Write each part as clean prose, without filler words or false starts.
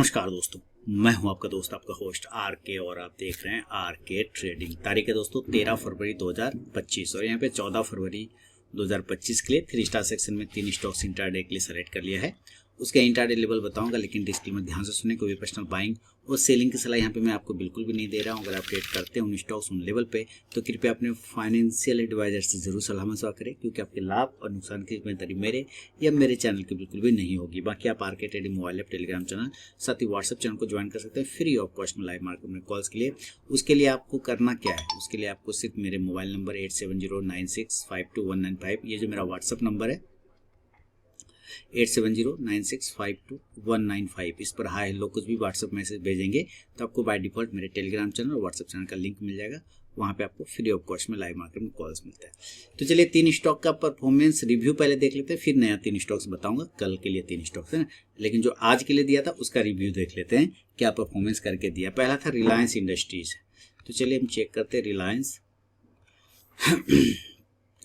नमस्कार दोस्तों, मैं हूं आपका दोस्त आपका होस्ट आर के और आप देख रहे हैं आर के ट्रेडिंग। तारीख है दोस्तों 13 फरवरी 2025 और यहाँ पे 14 फरवरी 2025 के लिए 3 स्टार सेक्शन में 3 स्टॉक्स इंट्राडे के लिए सेलेक्ट कर लिया है। उसके इंट्राडे लेवल बताऊंगा, लेकिन डिस्क्लेमर ध्यान से सुने। कोई पर्सनल बाइंग और सेलिंग की सलाह यहाँ पे मैं आपको बिल्कुल भी नहीं दे रहा हूँ। अगर आप ट्रेड करते हैं उन स्टॉक्स उन लेवल पे तो कृपया अपने फाइनेंशियल एडवाइजर से जरूर सलाह मशवरा करें, क्योंकि आपके लाभ और नुकसान की जिम्मेदारी मेरे या मेरे चैनल की बिल्कुल भी नहीं होगी। बाकी आप आर के trading mobile app, Telegram channel, साथ ही व्हाट्सएप चैनल को ज्वाइन कर सकते हैं फ्री ऑफ कॉस्ट में लाइव मार्केट में कॉल्स के लिए। उसके लिए आपको करना क्या है, उसके लिए आपको सिर्फ मेरे मोबाइल नंबर 8709652195, ये जो मेरा व्हाट्सएप नंबर है 8709652195, इस पर हाय हेलो कुछ भी व्हाट्सएप मैसेज भेजेंगे तो आपको बाय डिफॉल्ट मेरे टेलीग्राम चैनल और व्हाट्सएप चैनल का लिंक मिल जाएगा। वहाँ पे आपको फ्री ऑफ कॉस्ट में लाइव मार्केट में कॉल्स मिलता है। तो चलिए 3 स्टॉक का परफॉर्मेंस रिव्यू पहले देख लेते हैं, फिर नया 3 स्टॉक्स बताऊंगा। कल के लिए 3 स्टॉक्स है ना, लेकिन जो आज के लिए दिया था उसका रिव्यू देख लेते हैं क्या परफॉर्मेंस करके दिया। पहला था रिलायंस इंडस्ट्रीज। तो चलिए हम चेक करते हैं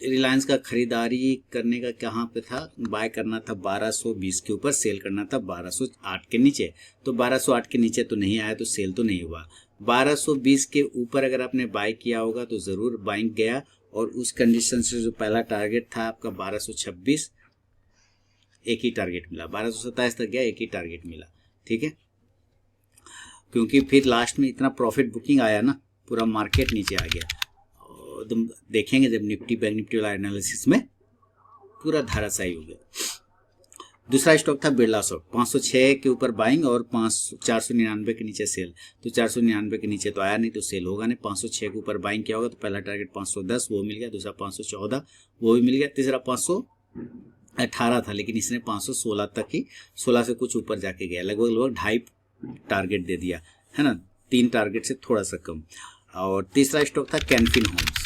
रिलायंस का खरीदारी करने का कहाँ पे था। बाय करना था 1220 के ऊपर, सेल करना था 1208 के नीचे। तो 1208 के नीचे तो नहीं आया तो सेल तो नहीं हुआ। 1220 के ऊपर अगर आपने बाय किया होगा तो जरूर बाइंग गया, और उस कंडीशन से जो पहला टारगेट था आपका 1226, एक ही टारगेट मिला। 1227 तक गया, एक ही टारगेट मिला। ठीक है, क्योंकि फिर लास्ट में इतना प्रॉफिट बुकिंग आया ना, पूरा मार्केट नीचे आ गया। तुम देखेंगे जब निफ्टी बैंक निफ्टी वाला एनालिसिस में पूरा धाराशायी हो गया। दूसरा स्टॉक था बिरला सॉफ्ट, 506 के ऊपर बाइंग और 499 के नीचे सेल। तो 499 के नीचे तो आया नहीं तो सेल होगा नहीं। 506 के ऊपर बाइंग किया होगा तो पहला टारगेट 510 वो मिल गया, दूसरा 514 वो भी मिल गया, तीसरा 518 था लेकिन इसने 516 तक ही, 16 से कुछ ऊपर जाके गया, लगभग 2.5 टारगेट दे दिया है ना, 3 टारगेट से थोड़ा सा कम। और तीसरा स्टॉक था कैनफिन होम्स।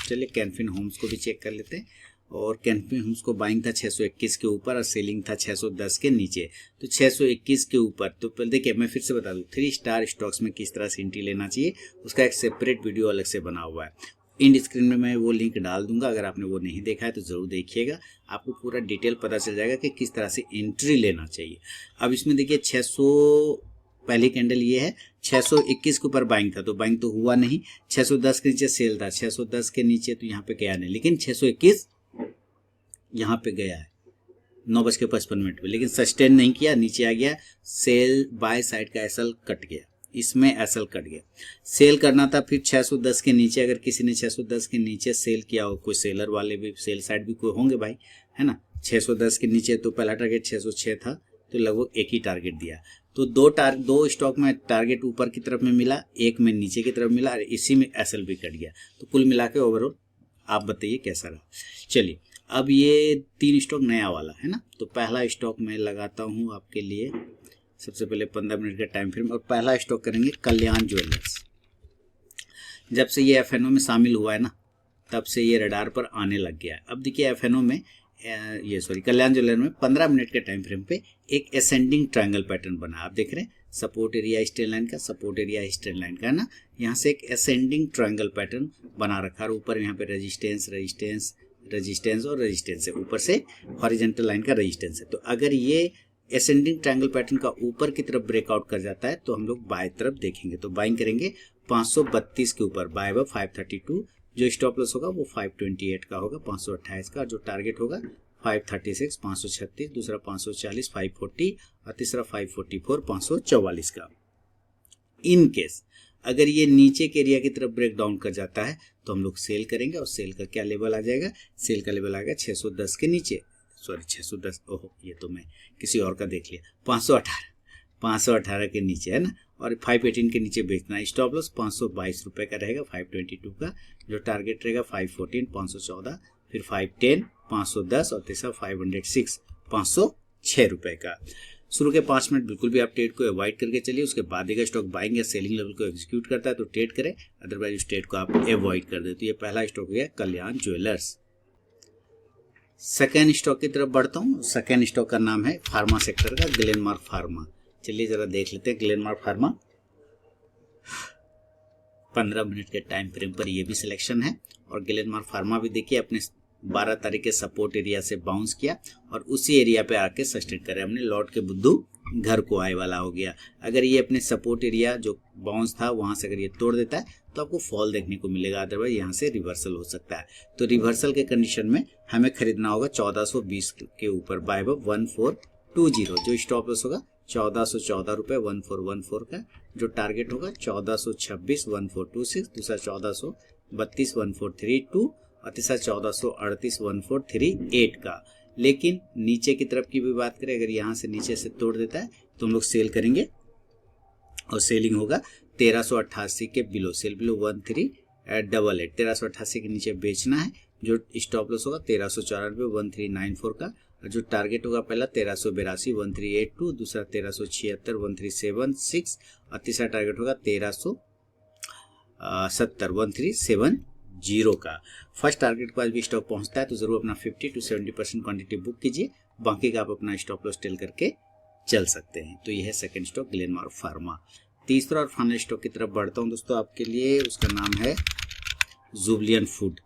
चलिए कैनफिन होम्स को भी चेक कर लेते हैं। और कैनफिन होम्स को बाइंग था 621 के ऊपर और सेलिंग था 610 के नीचे। तो 621 के ऊपर, तो पहले देखिए मैं फिर से बता दूं 3 स्टार स्टॉक्स में किस तरह से एंट्री लेना चाहिए, उसका एक सेपरेट वीडियो अलग से बना हुआ है। इन स्क्रीन में मैं वो लिंक डाल दूंगा, अगर आपने वो नहीं देखा है तो जरूर देखिएगा, आपको पूरा डिटेल पता चल जाएगा कि किस तरह से एंट्री लेना चाहिए। अब इसमें देखिए 600 पहली कैंडल ये है, 621 के ऊपर बाइंग था तो बाइंग तो हुआ नहीं। 610 के नीचे सेल था, 610 के नीचे तो यहाँ पे गया नहीं, लेकिन 621 यहाँ पे गया है 9:55 पे, लेकिन सस्टेन नहीं किया, नीचे आ गया। सेल बाय साइड का एसएल कट गया, इसमें एसएल कट गया। सेल करना था फिर 610 के नीचे। अगर किसी ने 610 के नीचे सेल किया हो, कोई सेलर वाले भी, सेल साइड भी कोई होंगे भाई, है ना। 610 के नीचे तो पहला टारगेट 606 था तो लगभग एक ही टारगेट दिया। तो दो स्टॉक में टारगेट ऊपर की तरफ में मिला, एक में नीचे की तरफ मिला, और इसी में एसएल भी कट गया। तो कुल मिला के ओवरऑल आप बताइए कैसा रहा। चलिए अब ये 3 स्टॉक नया वाला है ना, तो पहला स्टॉक मैं लगाता हूँ आपके लिए सबसे पहले 15 मिनट का टाइम फ्रेम, और पहला स्टॉक करेंगे कल्याण ज्वेलर्स। जब से ये एफएनओ में शामिल हुआ है ना, तब से ये रडार पर आने लग गया है। अब देखिए एफएनओ में कल्याण ज्वेलर में 15 मिनट के टाइम फ्रेम पे एक असेंडिंग ट्रायंगल पैटर्न बना। आप देख रहे हैं सपोर्ट एरिया स्ट्रेट लाइन का, सपोर्ट एरिया स्ट्रेट लाइन का है ना, यहाँ से एक असेंडिंग ट्रायंगल पैटर्न बना रखा है। ऊपर यहाँ पे रेजिस्टेंस और रेजिस्टेंस है, ऊपर से हॉरिजॉन्टल लाइन का रेजिस्टेंस है। तो अगर ये असेंडिंग ट्रायंगल पैटर्न का ऊपर की तरफ ब्रेकआउट कर जाता है तो हम लोग बाय तरफ देखेंगे। तो बाइंग करेंगे 532 के ऊपर, बाय अब 532, जो स्टॉप लॉस होगा वो 528 का होगा, 528 का। जो टारगेट होगा 536, 536, दूसरा 540, 540 और तीसरा 544, 544 का। इन केस अगर ये नीचे के एरिया की तरफ ब्रेक डाउन कर जाता है तो हम लोग सेल करेंगे, और सेल का क्या लेवल आ जाएगा, सेल का लेवल आएगा 610 के नीचे, सॉरी 610, ओहो ये तो मैं किसी और का देख लिया, 518 के नीचे है ना, और 518 के नीचे बेचना है। स्टॉप लॉस 522 रुपए का रहेगा, 522 का। जो टारगेट रहेगा 514, 514, फिर 510, 510 और तीसरा 506, 506 रुपए का। शुरू के 5 मिनट बिल्कुल भी आप ट्रेड को अवॉइड करके चलिए, उसके बाद एक स्टॉक बाइंग या सेलिंग लेवल को एग्जीक्यूट करता है तो ट्रेड करें, अदरवाइज उस ट्रेड को आप अवॉइड कर दे। तो ये पहला स्टॉक हो गया कल्याण ज्वेलर्स। सेकेंड स्टॉक की तरफ बढ़ता हूँ। सेकेंड स्टॉक का नाम है फार्मा सेक्टर का, ग्लेनमार्क फार्मा। चलिए जरा देख लेते हैं ग्लेनमार्क फार्मा। 15 मिनट के टाइम फ्रेम पर ये भी सिलेक्शन है, और ग्लेनमार्क फार्मा भी देखिए अपने 12 तारीख के सपोर्ट एरिया से बाउंस किया और उसी एरिया पे आके सस्टेन करे। हमने लॉर्ड के बुद्धू घर को आए वाला हो गया। अगर ये अपने सपोर्ट एरिया जो बाउंस था वहां से अगर ये तोड़ देता है तो आपको फॉल देखने को मिलेगा, अदरवाइज यहाँ से रिवर्सल हो सकता है। तो रिवर्सल के कंडीशन में हमें खरीदना होगा 1420 के ऊपर बाय अब 1420। जो स्टॉप लॉस होगा 1414 रुपये 1414 का। जो टारगेट होगा 1426 1426, दूसरा 1432 1432 और तीसरा 1438 1438 का। लेकिन नीचे की तरफ की भी बात करें, अगर यहाँ से नीचे से तोड़ देता है तो हम लोग सेल करेंगे और सेलिंग होगा 1388 के बिलो, सेल बिलो 1388, 1388 के नीचे बेचना है। जो स्टॉप लॉस होगा 1394 1394 का। और जो टारगेट होगा पहला 1382 1382, दूसरा 1376 1376 और तीसरा टारगेट होगा 1370 1370 का। फर्स्ट टारगेट के पास भी स्टॉक पहुंचता है तो जरूर अपना 50 to 70% क्वांटिटी बुक कीजिए, बाकी का आप अपना स्टॉप लॉस टेल करके चल सकते हैं। तो यह है सेकंड स्टॉक ग्लेनमार्क फार्मा। तीसरा और फाइनल स्टॉक की तरफ बढ़ता हूं दोस्तों आपके लिए, उसका नाम है जुबिलियंट फूड।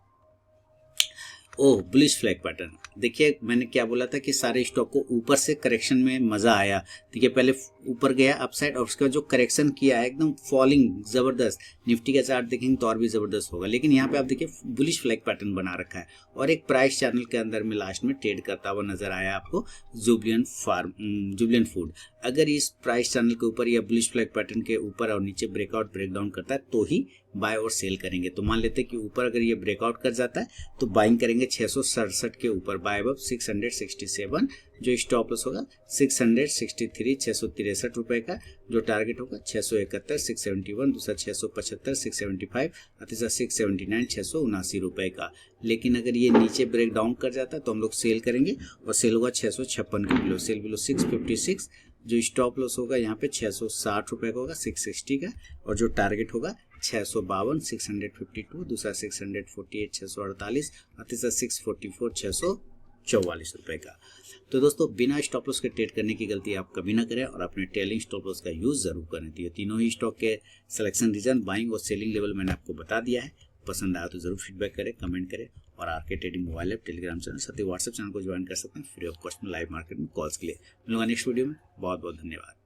ओह, बुलिश फ्लैग पैटर्न। देखिए मैंने क्या बोला था कि सारे स्टॉक को ऊपर से करेक्शन में मजा आया। देखिए पहले ऊपर गया अपसाइड और उसका जो करेक्शन किया है एकदम फॉलिंग जबरदस्त। निफ्टी का चार्ट देखेंगे तो और भी जबरदस्त होगा, लेकिन यहाँ पे आप देखिए बुलिश फ्लैग पैटर्न बना रखा है और एक प्राइस चैनल के अंदर में लास्ट में ट्रेड करता हुआ नजर आया आपको जुबिलियंट फूड। अगर इस प्राइस चैनल के ऊपर या बुलिश फ्लैग पैटर्न के ऊपर और नीचे ब्रेकआउट ब्रेकडाउन करता है तो ही बाय और सेल करेंगे। तो मान लेते हैं कि ऊपर अगर ये ब्रेकआउट कर जाता है तो बाइंग करेंगे 667 के ऊपर बाय अब 667। जो स्टॉप लॉस होगा 663 663 रुपए का। जो टारगेट होगा 671 671, दूसरा 675 675 और तीसरा 679 679 रुपए का। लेकिन अगर ये नीचे ब्रेक डाउन कर जाता है तो हम लोग सेल करेंगे और सेल होगा 656 के बिलो, सेल बिलो 656। जो स्टॉप लॉस होगा यहाँ पे 660 रुपए का होगा 660 का। और जो टारगेट होगा 652 652, दूसरा 648 648 और तीसरा 644 644 रुपए का। तो दोस्तों बिना स्टॉप लॉस के ट्रेड करने की गलती आप कभी ना करें और अपने ट्रेलिंग स्टॉप लॉस का यूज जरूर करें। तो ये तीनों ही स्टॉक के सिलेक्शन रीजन, बाइंग और सेलिंग लेवल मैंने आपको बता दिया है। पसंद आया तो जरूर फीडबैक करें, कमेंट करें और RK trading mobile app, Telegram channel, साथ ही व्हाट्सएप चैनल को ज्वाइन कर सकते हैं फ्री ऑफ कॉस्ट में लाइव मार्केट में कॉल्स के लिए। मिलूंगा नेक्स्ट वीडियो में। बहुत बहुत धन्यवाद।